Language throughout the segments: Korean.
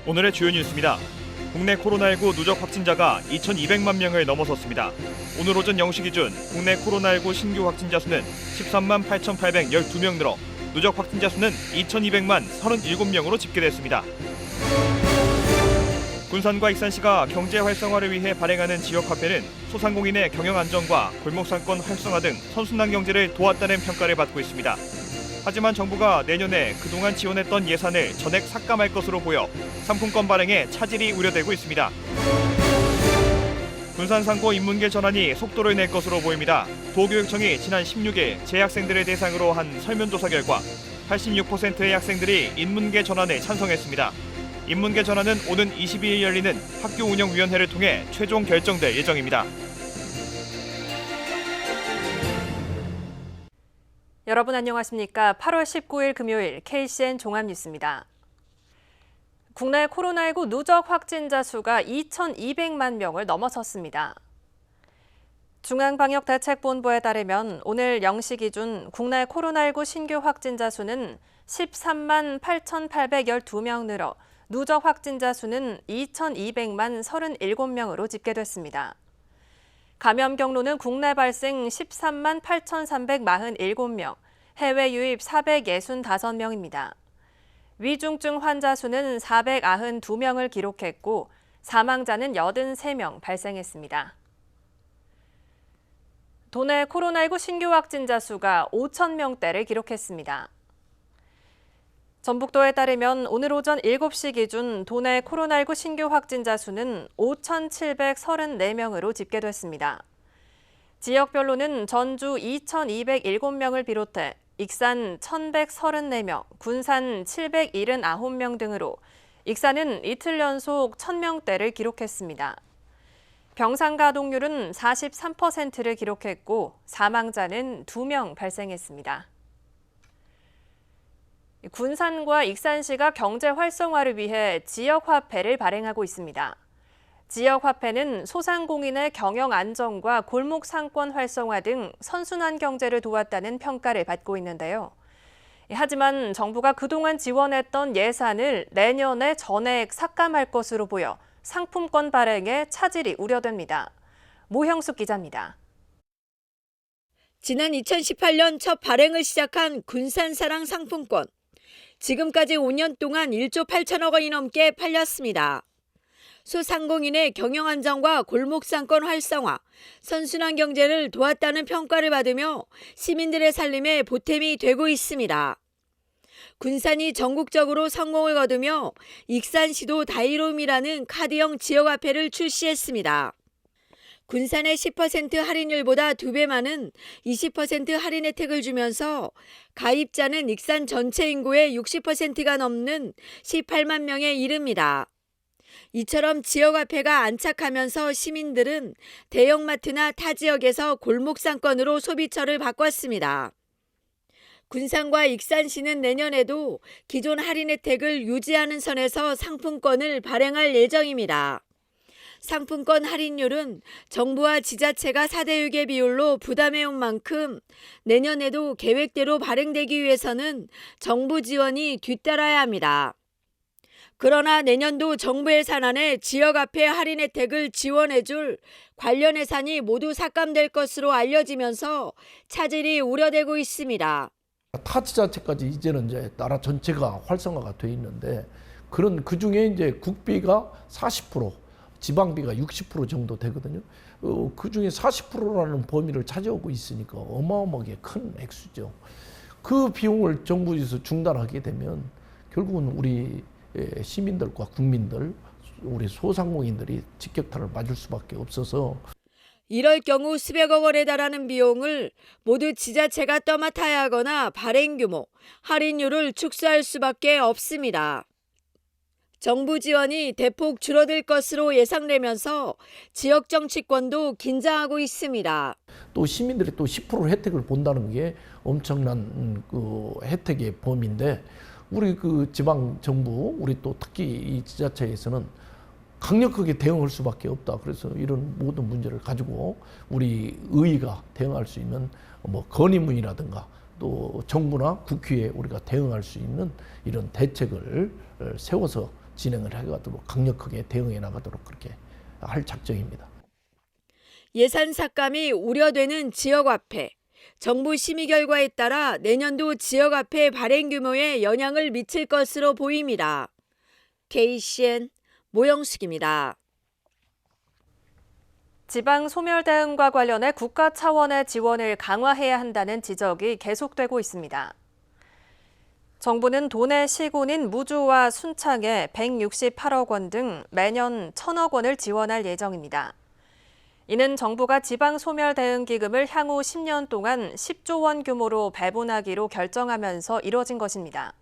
오늘의 주요 뉴스입니다. 국내 코로나19 누적 확진자가 2,200만 명을 넘어섰습니다. 오늘 오전 0시 기준 국내 코로나19 신규 확진자 수는 13만 8,812명 늘어 누적 확진자 수는 2,200만 37명으로 집계됐습니다. 군산과 익산시가 경제 활성화를 위해 발행하는 지역화폐는 소상공인의 경영 안정과 골목상권 활성화 등 선순환 경제를 도왔다는 평가를 받고 있습니다. 하지만 정부가 내년에 그동안 지원했던 예산을 전액 삭감할 것으로 보여 상품권 발행에 차질이 우려되고 있습니다. 군산상고 인문계 전환이 속도를 낼 것으로 보입니다. 도교육청이 지난 16일 재학생들을 대상으로 한 설문조사 결과 86%의 학생들이 인문계 전환에 찬성했습니다. 인문계 전환은 오는 22일 열리는 학교운영위원회를 통해 최종 결정될 예정입니다. 여러분 안녕하십니까? 8월 19일 금요일 KCN 종합뉴스입니다. 국내 코로나19 누적 확진자 수가 2,200만 명을 넘어섰습니다. 중앙방역대책본부에 따르면 오늘 0시 기준 국내 코로나19 신규 확진자 수는 13만 8,812명 늘어 누적 확진자 수는 2,200만 37명으로 집계됐습니다. 감염 경로는 국내 발생 13만 8,347명, 해외 유입 465명입니다. 위중증 환자 수는 492명을 기록했고 사망자는 83명 발생했습니다. 도내 코로나19 신규 확진자 수가 5,000명대를 기록했습니다. 전북도에 따르면 오늘 오전 7시 기준 도내 코로나19 신규 확진자 수는 5,734명으로 집계됐습니다. 지역별로는 전주 2,207명을 비롯해 익산 1,134명, 군산 779명 등으로 익산은 이틀 연속 1,000명대를 기록했습니다. 병상 가동률은 43%를 기록했고 사망자는 2명 발생했습니다. 군산과 익산시가 경제 활성화를 위해 지역화폐를 발행하고 있습니다. 지역화폐는 소상공인의 경영 안정과 골목 상권 활성화 등 선순환 경제를 도왔다는 평가를 받고 있는데요. 하지만 정부가 그동안 지원했던 예산을 내년에 전액 삭감할 것으로 보여 상품권 발행에 차질이 우려됩니다. 모형숙 기자입니다. 지난 2018년 첫 발행을 시작한 군산사랑 상품권. 지금까지 5년 동안 1조 8천억 원이 넘게 팔렸습니다. 소상공인의 경영 안정과 골목상권 활성화, 선순환 경제를 도왔다는 평가를 받으며 시민들의 살림에 보탬이 되고 있습니다. 군산이 전국적으로 성공을 거두며 익산시도 다이롬이라는 카드형 지역화폐를 출시했습니다. 군산의 10% 할인율보다 2배 많은 20% 할인 혜택을 주면서 가입자는 익산 전체 인구의 60%가 넘는 18만 명에 이릅니다. 이처럼 지역화폐가 안착하면서 시민들은 대형마트나 타 지역에서 골목상권으로 소비처를 바꿨습니다. 군산과 익산시는 내년에도 기존 할인 혜택을 유지하는 선에서 상품권을 발행할 예정입니다. 상품권 할인율은 정부와 지자체가 4대6의 비율로 부담해온 만큼 내년에도 계획대로 발행되기 위해서는 정부 지원이 뒤따라야 합니다. 그러나 내년도 정부 예산안에 지역화폐 할인 혜택을 지원해줄 관련 예산이 모두 삭감될 것으로 알려지면서 차질이 우려되고 있습니다. 타 지자체까지 이제는 이제 나라 전체가 활성화가 돼 있는데 그 중에 이제 국비가 40%, 지방비가 60% 정도 되거든요. 그 중에 40%라는 범위를 차지하고 있으니까 어마어마하게 큰 액수죠. 그 비용을 정부에서 중단하게 되면 결국은 우리 시민들과 국민들, 우리 소상공인들이 직격탄을 맞을 수밖에 없어서 이럴 경우 수백억 원에 달하는 비용을 모두 지자체가 떠맡아야 하거나 발행 규모, 할인율을 축소할 수밖에 없습니다. 정부 지원이 대폭 줄어들 것으로 예상되면서 지역 정치권도 긴장하고 있습니다. 또 시민들이 또 10% 혜택을 본다는 게 엄청난 그 혜택의 범위인데 우리 그 지방 정부, 우리 또 특히 이 지자체에서는 강력하게 대응할 수밖에 없다. 그래서 이런 모든 문제를 가지고 우리 의회가 대응할 수 있는 건의문이라든가 또 정부나 국회에 우리가 대응할 수 있는 이런 대책을 세워서 진행을 해가도록 강력하게 대응해 나가도록 그렇게 할 작정입니다. 예산 삭감이 우려되는 지역화폐. 정부 심의 결과에 따라 내년도 지역화폐 발행 규모에 영향을 미칠 것으로 보입니다. KCN 모영숙입니다. 지방 소멸 대응과 관련해 국가 차원의 지원을 강화해야 한다는 지적이 계속되고 있습니다. 정부는 도내 시군인 무주와 순창에 168억 원 등 매년 1,000억 원을 지원할 예정입니다. 이는 정부가 지방 소멸 대응 기금을 향후 10년 동안 10조 원 규모로 배분하기로 결정하면서 이뤄진 것입니다.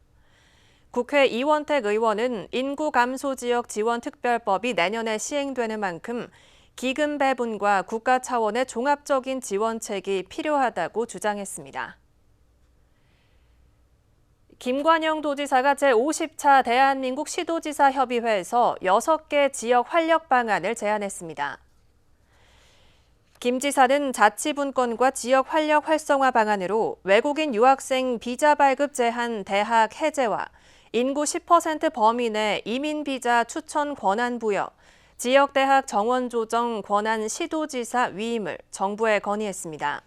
국회 이원택 의원은 인구 감소 지역 지원 특별법이 내년에 시행되는 만큼 기금 배분과 국가 차원의 종합적인 지원책이 필요하다고 주장했습니다. 김관영 도지사가 제50차 대한민국 시도지사 협의회에서 6개 지역 활력 방안을 제안했습니다. 김 지사는 자치분권과 지역 활력 활성화 방안으로 외국인 유학생 비자 발급 제한 대학 해제와 인구 10% 범위 내 이민 비자 추천 권한 부여, 지역대학 정원 조정 권한 시도지사 위임을 정부에 건의했습니다.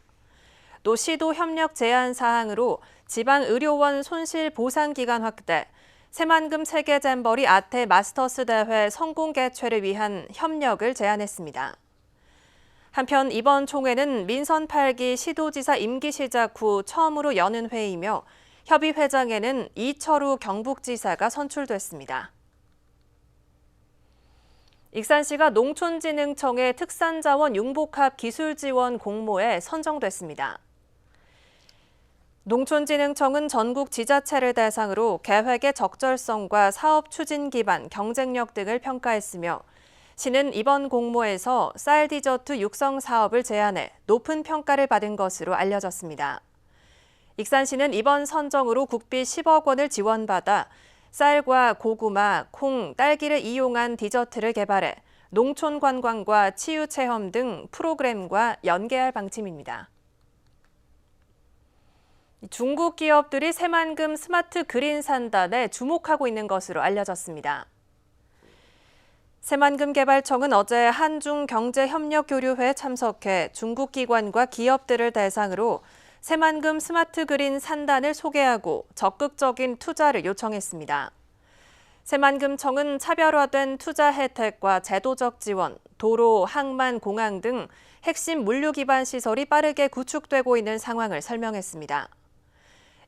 또 시도 협력 제안 사항으로 지방의료원 손실 보상 기간 확대, 새만금 세계 잼버리 아태 마스터스 대회 성공 개최를 위한 협력을 제안했습니다. 한편 이번 총회는 민선 8기 시도지사 임기 시작 후 처음으로 여는 회의며 협의회장에는 이철우 경북지사가 선출됐습니다. 익산시가 농촌진흥청의 특산자원 융복합 기술지원 공모에 선정됐습니다. 농촌진흥청은 전국 지자체를 대상으로 계획의 적절성과 사업 추진 기반, 경쟁력 등을 평가했으며 시는 이번 공모에서 쌀 디저트 육성 사업을 제안해 높은 평가를 받은 것으로 알려졌습니다. 익산시는 이번 선정으로 국비 10억 원을 지원받아 쌀과 고구마, 콩, 딸기를 이용한 디저트를 개발해 농촌 관광과 치유 체험 등 프로그램과 연계할 방침입니다. 중국 기업들이 새만금 스마트 그린 산단에 주목하고 있는 것으로 알려졌습니다. 새만금 개발청은 어제 한중 경제협력교류회에 참석해 중국 기관과 기업들을 대상으로 새만금 스마트 그린 산단을 소개하고 적극적인 투자를 요청했습니다. 새만금청은 차별화된 투자 혜택과 제도적 지원, 도로, 항만, 공항 등 핵심 물류 기반 시설이 빠르게 구축되고 있는 상황을 설명했습니다.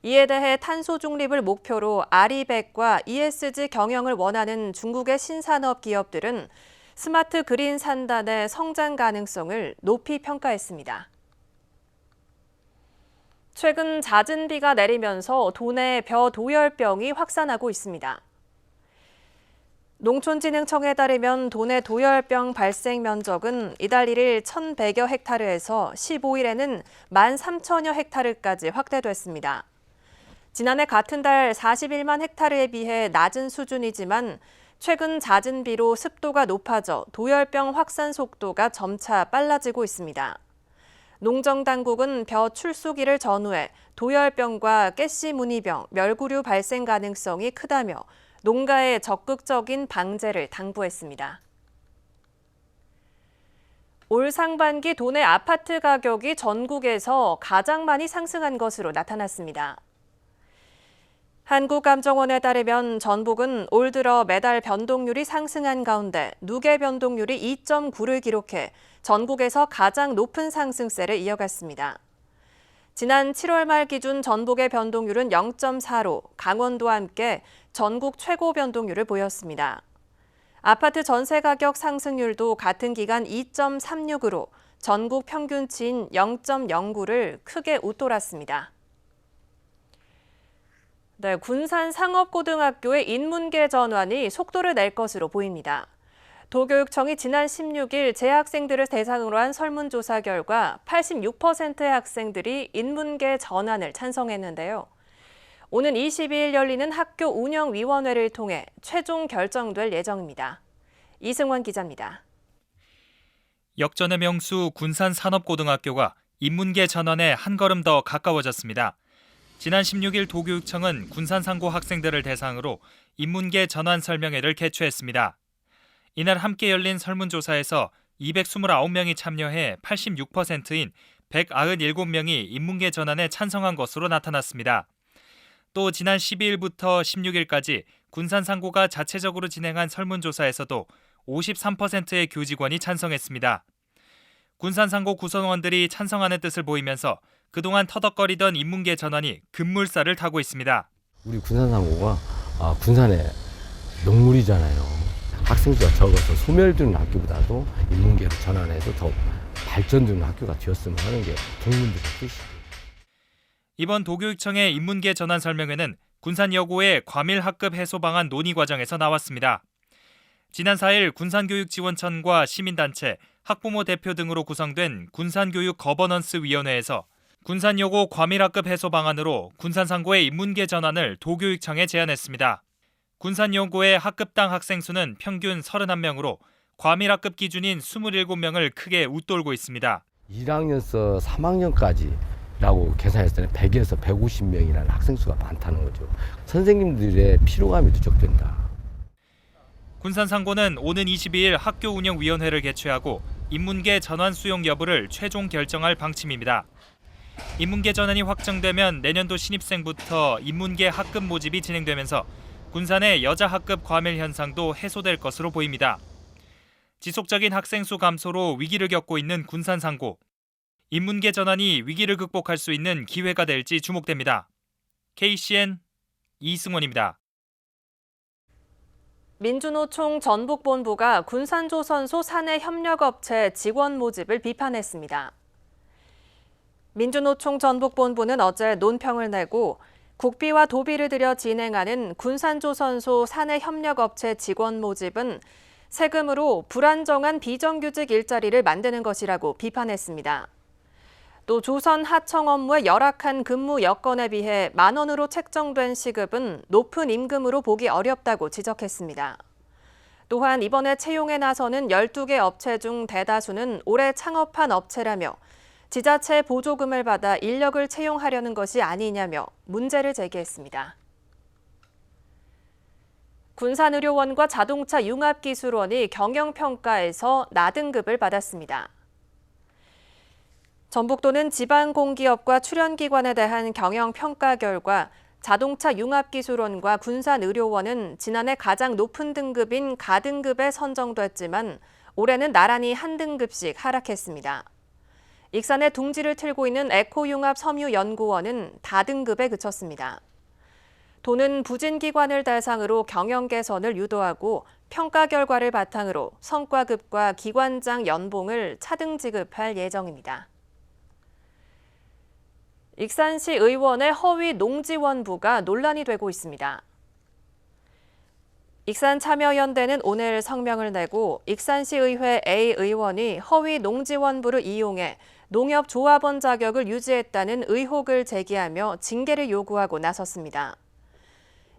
이에 대해 탄소 중립을 목표로 아리백과 ESG 경영을 원하는 중국의 신산업 기업들은 스마트 그린 산단의 성장 가능성을 높이 평가했습니다. 최근 잦은 비가 내리면서 도내 벼 도열병이 확산하고 있습니다. 농촌진흥청에 따르면 도내 도열병 발생 면적은 이달 1일 1,100여 헥타르에서 15일에는 13,000여 헥타르까지 확대됐습니다. 지난해 같은 달 41만 헥타르에 비해 낮은 수준이지만 최근 잦은 비로 습도가 높아져 도열병 확산 속도가 점차 빨라지고 있습니다. 농정당국은 벼 출수기를 전후해 도열병과 가시 무늬병, 멸구류 발생 가능성이 크다며 농가에 적극적인 방제를 당부했습니다. 올 상반기 도내 아파트 가격이 전국에서 가장 많이 상승한 것으로 나타났습니다. 한국감정원에 따르면 전북은 올 들어 매달 변동률이 상승한 가운데 누계 변동률이 2.9를 기록해 전국에서 가장 높은 상승세를 이어갔습니다. 지난 7월 말 기준 전북의 변동률은 0.4로 강원도와 함께 전국 최고 변동률을 보였습니다. 아파트 전세 가격 상승률도 같은 기간 2.36으로 전국 평균치인 0.09를 크게 웃돌았습니다. 네, 군산 상업고등학교의 인문계 전환이 속도를 낼 것으로 보입니다. 도교육청이 지난 16일 재학생들을 대상으로 한 설문조사 결과 86%의 학생들이 인문계 전환을 찬성했는데요. 오는 22일 열리는 학교 운영위원회를 통해 최종 결정될 예정입니다. 이승원 기자입니다. 역전의 명수 군산 산업고등학교가 인문계 전환에 한 걸음 더 가까워졌습니다. 지난 16일 도교육청은 군산 상고 학생들을 대상으로 인문계 전환 설명회를 개최했습니다. 이날 함께 열린 설문조사에서 229명이 참여해 86%인 197명이 인문계 전환에 찬성한 것으로 나타났습니다. 또 지난 12일부터 16일까지 군산상고가 자체적으로 진행한 설문조사에서도 53%의 교직원이 찬성했습니다. 군산상고 구성원들이 찬성하는 뜻을 보이면서 그동안 터덕거리던 인문계 전환이 급물살을 타고 있습니다. 우리 군산상고가 군산의 명물이잖아요. 학생 수가 적어서 소멸되는 학교보다도 인문계로 전환해서 더 발전되는 학교가 되었으면 하는 게 국민들의 뜻이에요. 이번 도교육청의 인문계 전환 설명회는 군산여고의 과밀 학급 해소 방안 논의 과정에서 나왔습니다. 지난 4일 군산교육지원청과 시민단체, 학부모 대표 등으로 구성된 군산교육 거버넌스 위원회에서 군산여고 과밀 학급 해소 방안으로 군산상고의 인문계 전환을 도교육청에 제안했습니다. 군산여고의 학급당 학생 수는 평균 31명으로 과밀 학급 기준인 27명을 크게 웃돌고 있습니다. 1학년서 3학년까지라고 계산했을 때는 100에서 150명이라는 학생 수가 많다는 거죠. 선생님들의 피로감이 누적된다. 군산상고는 오는 22일 학교운영위원회를 개최하고 인문계 전환 수용 여부를 최종 결정할 방침입니다. 인문계 전환이 확정되면 내년도 신입생부터 인문계 학급 모집이 진행되면서 군산의 여자 학급 과밀 현상도 해소될 것으로 보입니다. 지속적인 학생 수 감소로 위기를 겪고 있는 군산상고. 인문계 전환이 위기를 극복할 수 있는 기회가 될지 주목됩니다. KCN 이승원입니다. 민주노총 전북본부가 군산조선소 사내협력업체 직원 모집을 비판했습니다. 민주노총 전북본부는 어제 논평을 내고 국비와 도비를 들여 진행하는 군산조선소 사내협력업체 직원 모집은 세금으로 불안정한 비정규직 일자리를 만드는 것이라고 비판했습니다. 또 조선 하청 업무의 열악한 근무 여건에 비해 만 원으로 책정된 시급은 높은 임금으로 보기 어렵다고 지적했습니다. 또한 이번에 채용에 나서는 12개 업체 중 대다수는 올해 창업한 업체라며 지자체 보조금을 받아 인력을 채용하려는 것이 아니냐며 문제를 제기했습니다. 군산의료원과 자동차 융합기술원이 경영평가에서 나등급을 받았습니다. 전북도는 지방공기업과 출연기관에 대한 경영평가 결과 자동차 융합기술원과 군산의료원은 지난해 가장 높은 등급인 가등급에 선정됐지만 올해는 나란히 한 등급씩 하락했습니다. 익산에 둥지를 틀고 있는 에코융합섬유연구원은 다등급에 그쳤습니다. 도는 부진기관을 대상으로 경영 개선을 유도하고 평가 결과를 바탕으로 성과급과 기관장 연봉을 차등 지급할 예정입니다. 익산시 의원의 허위 농지원부가 논란이 되고 있습니다. 익산참여연대는 오늘 성명을 내고 익산시의회 A 의원이 허위 농지원부를 이용해 농협조합원 자격을 유지했다는 의혹을 제기하며 징계를 요구하고 나섰습니다.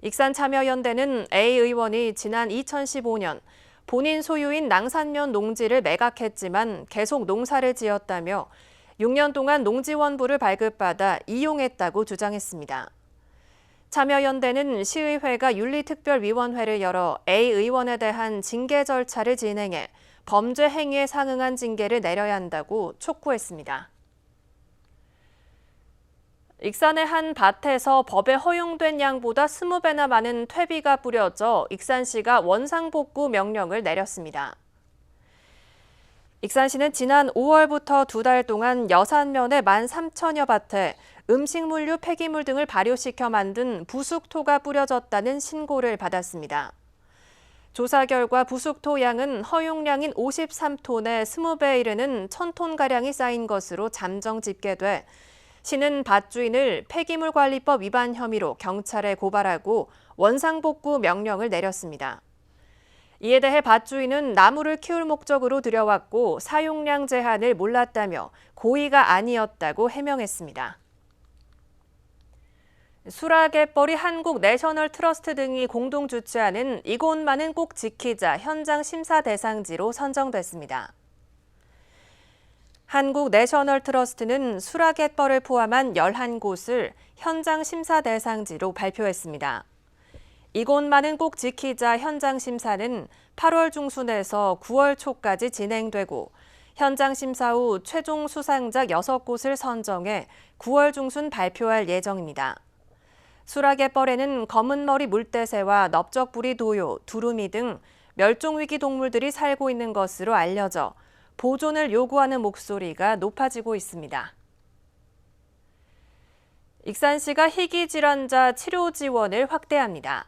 익산참여연대는 A 의원이 지난 2015년 본인 소유인 낭산면 농지를 매각했지만 계속 농사를 지었다며 6년 동안 농지원부를 발급받아 이용했다고 주장했습니다. 참여연대는 시의회가 윤리특별위원회를 열어 A 의원에 대한 징계 절차를 진행해 범죄 행위에 상응한 징계를 내려야 한다고 촉구했습니다. 익산의 한 밭에서 법에 허용된 양보다 20배나 많은 퇴비가 뿌려져 익산시가 원상복구 명령을 내렸습니다. 익산시는 지난 5월부터 2달 동안 여산면의 13,000여 밭에 음식물류 폐기물 등을 발효시켜 만든 부숙토가 뿌려졌다는 신고를 받았습니다. 조사 결과 부숙토 양은 허용량인 53톤에 20배에 이르는 1,000톤가량이 쌓인 것으로 잠정 집계돼 시는 밭주인을 폐기물관리법 위반 혐의로 경찰에 고발하고 원상복구 명령을 내렸습니다. 이에 대해 밭주인은 나무를 키울 목적으로 들여왔고 사용량 제한을 몰랐다며 고의가 아니었다고 해명했습니다. 수락갯벌이 한국 내셔널 트러스트 등이 공동 주최하는 이곳만은 꼭 지키자 현장 심사 대상지로 선정됐습니다. 한국 내셔널 트러스트는 수락갯벌을 포함한 11곳을 현장 심사 대상지로 발표했습니다. 이곳만은 꼭 지키자 현장 심사는 8월 중순에서 9월 초까지 진행되고 현장 심사 후 최종 수상작 6곳을 선정해 9월 중순 발표할 예정입니다. 수락의 뻘에는 검은머리 물대새와 넓적부리 도요, 두루미 등 멸종위기 동물들이 살고 있는 것으로 알려져 보존을 요구하는 목소리가 높아지고 있습니다. 익산시가 희귀 질환자 치료 지원을 확대합니다.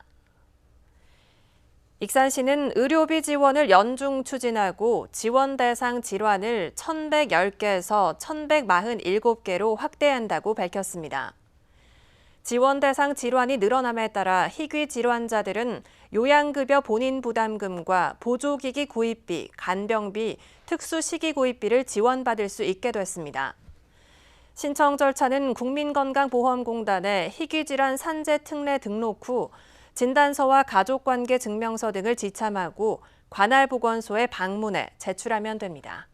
익산시는 의료비 지원을 연중 추진하고 지원 대상 질환을 1,110개에서 1,147개로 확대한다고 밝혔습니다. 지원 대상 질환이 늘어남에 따라 희귀 질환자들은 요양급여 본인 부담금과 보조기기 구입비, 간병비, 특수시기 구입비를 지원받을 수 있게 됐습니다. 신청 절차는 국민건강보험공단에 희귀질환 산재 특례 등록 후 진단서와 가족관계 증명서 등을 지참하고 관할 보건소에 방문해 제출하면 됩니다.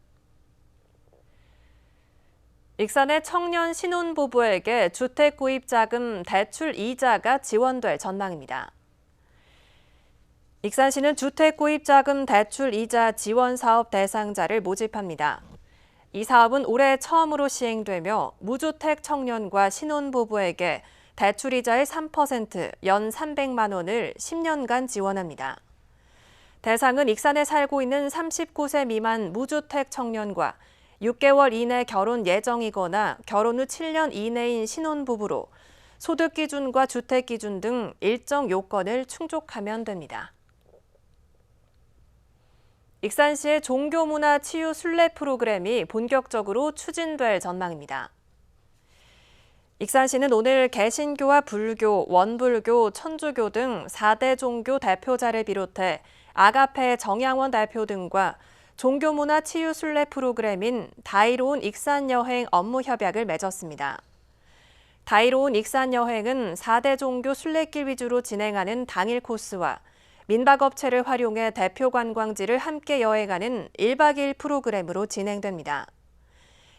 익산의 청년 신혼부부에게 주택구입자금 대출 이자가 지원될 전망입니다. 익산시는 주택구입자금 대출 이자 지원 사업 대상자를 모집합니다. 이 사업은 올해 처음으로 시행되며 무주택 청년과 신혼부부에게 대출이자의 3%, 연 300만 원을 10년간 지원합니다. 대상은 익산에 살고 있는 39세 미만 무주택 청년과 6개월 이내 결혼 예정이거나 결혼 후 7년 이내인 신혼부부로 소득 기준과 주택 기준 등 일정 요건을 충족하면 됩니다. 익산시의 종교문화 치유 순례 프로그램이 본격적으로 추진될 전망입니다. 익산시는 오늘 개신교와 불교, 원불교, 천주교 등 4대 종교 대표자를 비롯해 아가페 정양원 대표 등과 종교문화 치유 순례 프로그램인 다이로운 익산여행 업무 협약을 맺었습니다. 다이로운 익산여행은 4대 종교 순례길 위주로 진행하는 당일 코스와 민박업체를 활용해 대표 관광지를 함께 여행하는 1박 2일 프로그램으로 진행됩니다.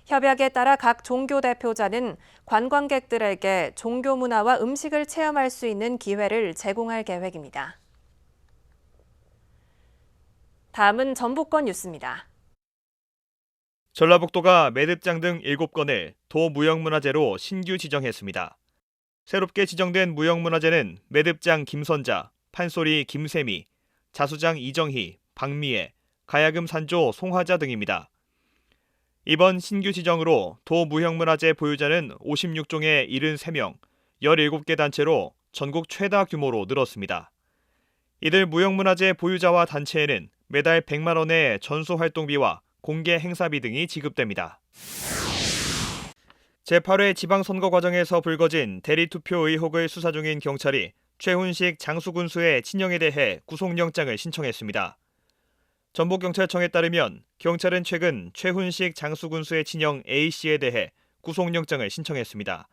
협약에 따라 각 종교 대표자는 관광객들에게 종교 문화와 음식을 체험할 수 있는 기회를 제공할 계획입니다. 다음은 전북권 뉴스입니다. 전라북도가 매듭장 등 7건을 도무형문화재로 신규 지정했습니다. 새롭게 지정된 무형문화재는 매듭장 김선자, 판소리 김세미, 자수장 이정희, 박미애, 가야금 산조 송화자 등입니다. 이번 신규 지정으로 도무형문화재 보유자는 56종에 73명, 17개 단체로 전국 최다 규모로 늘었습니다. 이들 무형문화재 보유자와 단체에는 매달 100만 원의 전수활동비와 공개 행사비 등이 지급됩니다. 제8회 지방선거 과정에서 불거진 대리투표 의혹을 수사 중인 경찰이 최훈식 장수군수의 친형에 대해 구속영장을 신청했습니다. 전북경찰청에 따르면 경찰은 최근 최훈식 장수군수의 친형 A씨에 대해 구속영장을 신청했습니다.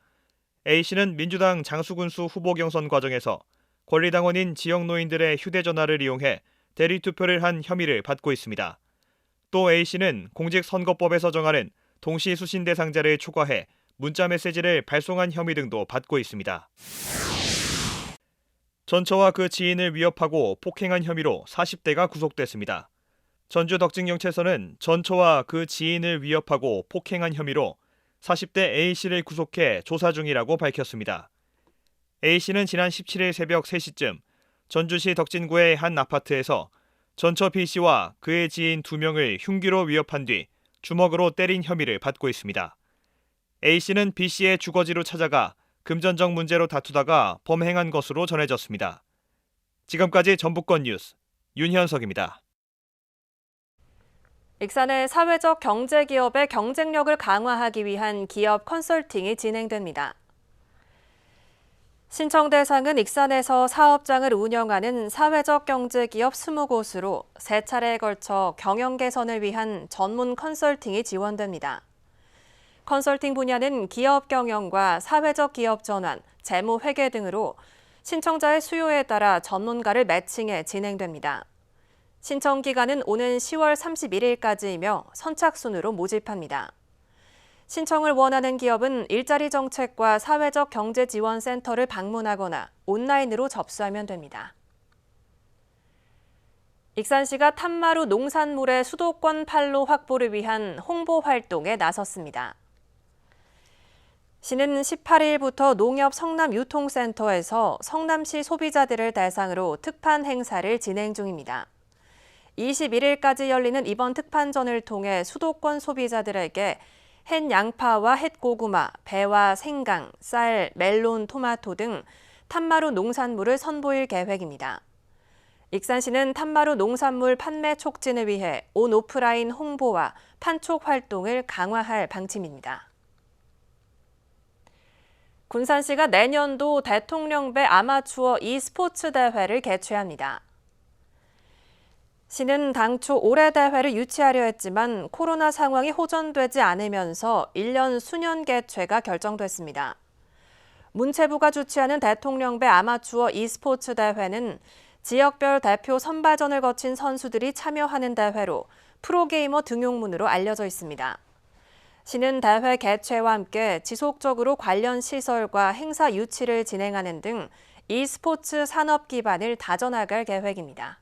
A씨는 민주당 장수군수 후보 경선 과정에서 권리당원인 지역노인들의 휴대전화를 이용해 대리투표를 한 혐의를 받고 있습니다. 또 A씨는 공직선거법에서 정하는 동시수신 대상자를 초과해 문자메시지를 발송한 혐의 등도 받고 있습니다. 전처와 그 지인을 위협하고 폭행한 혐의로 40대가 구속됐습니다. 전주 덕진경찰서는 전처와 그 지인을 위협하고 폭행한 혐의로 40대 A씨를 구속해 조사 중이라고 밝혔습니다. A씨는 지난 17일 새벽 3시쯤 전주시 덕진구의 한 아파트에서 전처 B씨와 그의 지인 2명을 흉기로 위협한 뒤 주먹으로 때린 혐의를 받고 있습니다. A씨는 B씨의 주거지로 찾아가 금전적 문제로 다투다가 범행한 것으로 전해졌습니다. 지금까지 전북권 뉴스 윤현석입니다. 익산의 사회적 경제기업의 경쟁력을 강화하기 위한 기업 컨설팅이 진행됩니다. 신청 대상은 익산에서 사업장을 운영하는 사회적 경제기업 20곳으로 3차례에 걸쳐 경영 개선을 위한 전문 컨설팅이 지원됩니다. 컨설팅 분야는 기업 경영과 사회적 기업 전환, 재무 회계 등으로 신청자의 수요에 따라 전문가를 매칭해 진행됩니다. 신청 기간은 오는 10월 31일까지이며 선착순으로 모집합니다. 신청을 원하는 기업은 일자리 정책과 사회적 경제 지원 센터를 방문하거나 온라인으로 접수하면 됩니다. 익산시가 탐마루 농산물의 수도권 판로 확보를 위한 홍보 활동에 나섰습니다. 시는 18일부터 농협 성남유통센터에서 성남시 소비자들을 대상으로 특판 행사를 진행 중입니다. 21일까지 열리는 이번 특판전을 통해 수도권 소비자들에게 햇 양파와 햇 고구마, 배와 생강, 쌀, 멜론, 토마토 등 탐마루 농산물을 선보일 계획입니다. 익산시는 탐마루 농산물 판매 촉진을 위해 온 오프라인 홍보와 판촉 활동을 강화할 방침입니다. 군산시가 내년도 대통령배 아마추어 e스포츠 대회를 개최합니다. 시는 당초 올해 대회를 유치하려 했지만 코로나 상황이 호전되지 않으면서 1년 수년 개최가 결정됐습니다. 문체부가 주최하는 대통령배 아마추어 e스포츠 대회는 지역별 대표 선발전을 거친 선수들이 참여하는 대회로 프로게이머 등용문으로 알려져 있습니다. 시는 대회 개최와 함께 지속적으로 관련 시설과 행사 유치를 진행하는 등 e스포츠 산업 기반을 다져나갈 계획입니다.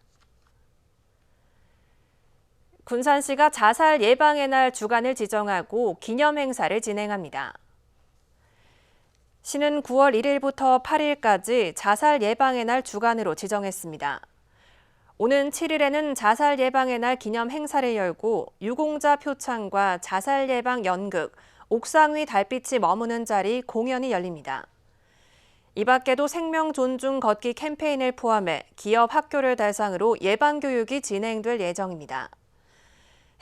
군산시가 자살 예방의 날 주간을 지정하고 기념 행사를 진행합니다. 시는 9월 1일부터 8일까지 자살 예방의 날 주간으로 지정했습니다. 오는 7일에는 자살 예방의 날 기념 행사를 열고 유공자 표창과 자살 예방 연극, 옥상 위 달빛이 머무는 자리 공연이 열립니다. 이 밖에도 생명 존중 걷기 캠페인을 포함해 기업 학교를 대상으로 예방 교육이 진행될 예정입니다.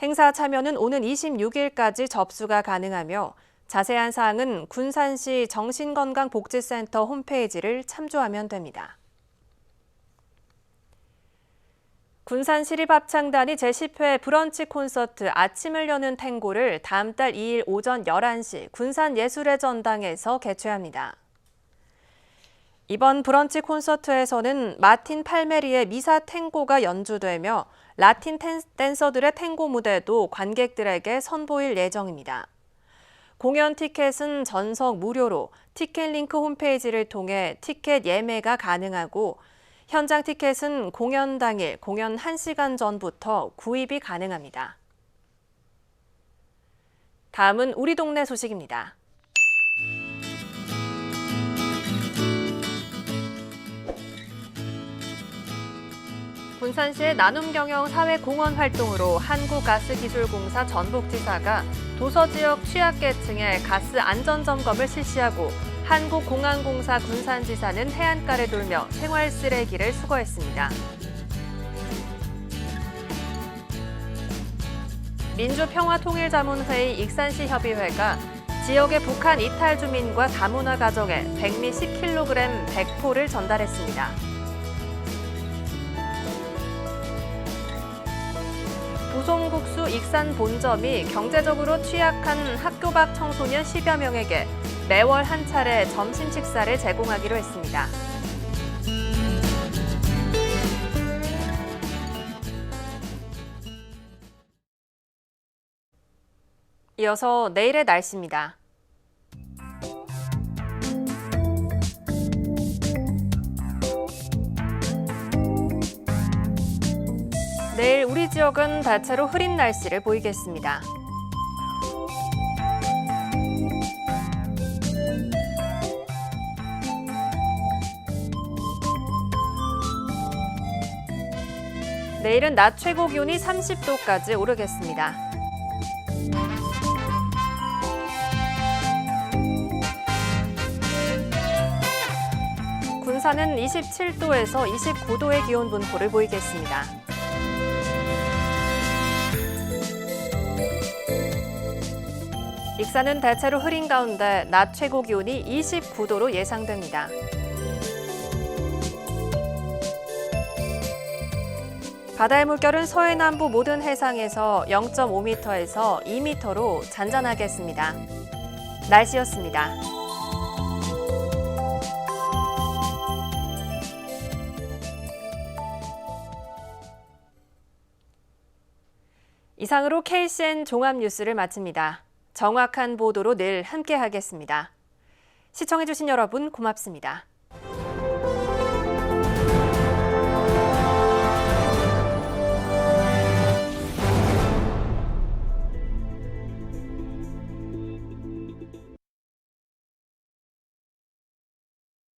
행사 참여는 오는 26일까지 접수가 가능하며 자세한 사항은 군산시 정신건강복지센터 홈페이지를 참조하면 됩니다. 군산시립합창단이 제10회 브런치 콘서트 아침을 여는 탱고를 다음 달 2일 오전 11시 군산예술의 전당에서 개최합니다. 이번 브런치 콘서트에서는 마틴 팔메리의 미사 탱고가 연주되며 라틴 댄서들의 탱고 무대도 관객들에게 선보일 예정입니다. 공연 티켓은 전석 무료로 티켓링크 홈페이지를 통해 티켓 예매가 가능하고 현장 티켓은 공연 당일 공연 1시간 전부터 구입이 가능합니다. 다음은 우리 동네 소식입니다. 군산시의 나눔경영 사회공헌 활동으로 한국가스기술공사 전북지사가 도서지역 취약계층의 가스 안전점검을 실시하고 한국공항공사 군산지사는 해안가를 돌며 생활쓰레기를 수거했습니다. 민주평화통일자문회의 익산시 협의회가 지역의 북한 이탈 주민과 다문화 가정에 백미 10kg 100포를 전달했습니다. 부송국수 익산 본점이 경제적으로 취약한 학교 밖 청소년 10여 명에게 매월 한 차례 점심 식사를 제공하기로 했습니다. 이어서 내일의 날씨입니다. 내일 우리 지역은 대체로 흐린 날씨를 보이겠습니다. 내일은 낮 최고 기온이 30도까지 오르겠습니다. 군산은 27도에서 29도의 기온 분포를 보이겠습니다. 익산은 대체로 흐린 가운데 낮 최고 기온이 29도로 예상됩니다. 바다의 물결은 서해남부 모든 해상에서 0.5m에서 2m로 잔잔하겠습니다. 날씨였습니다. 이상으로 KCN 종합뉴스를 마칩니다. 정확한 보도로 늘 함께하겠습니다. 시청해주신 여러분 고맙습니다.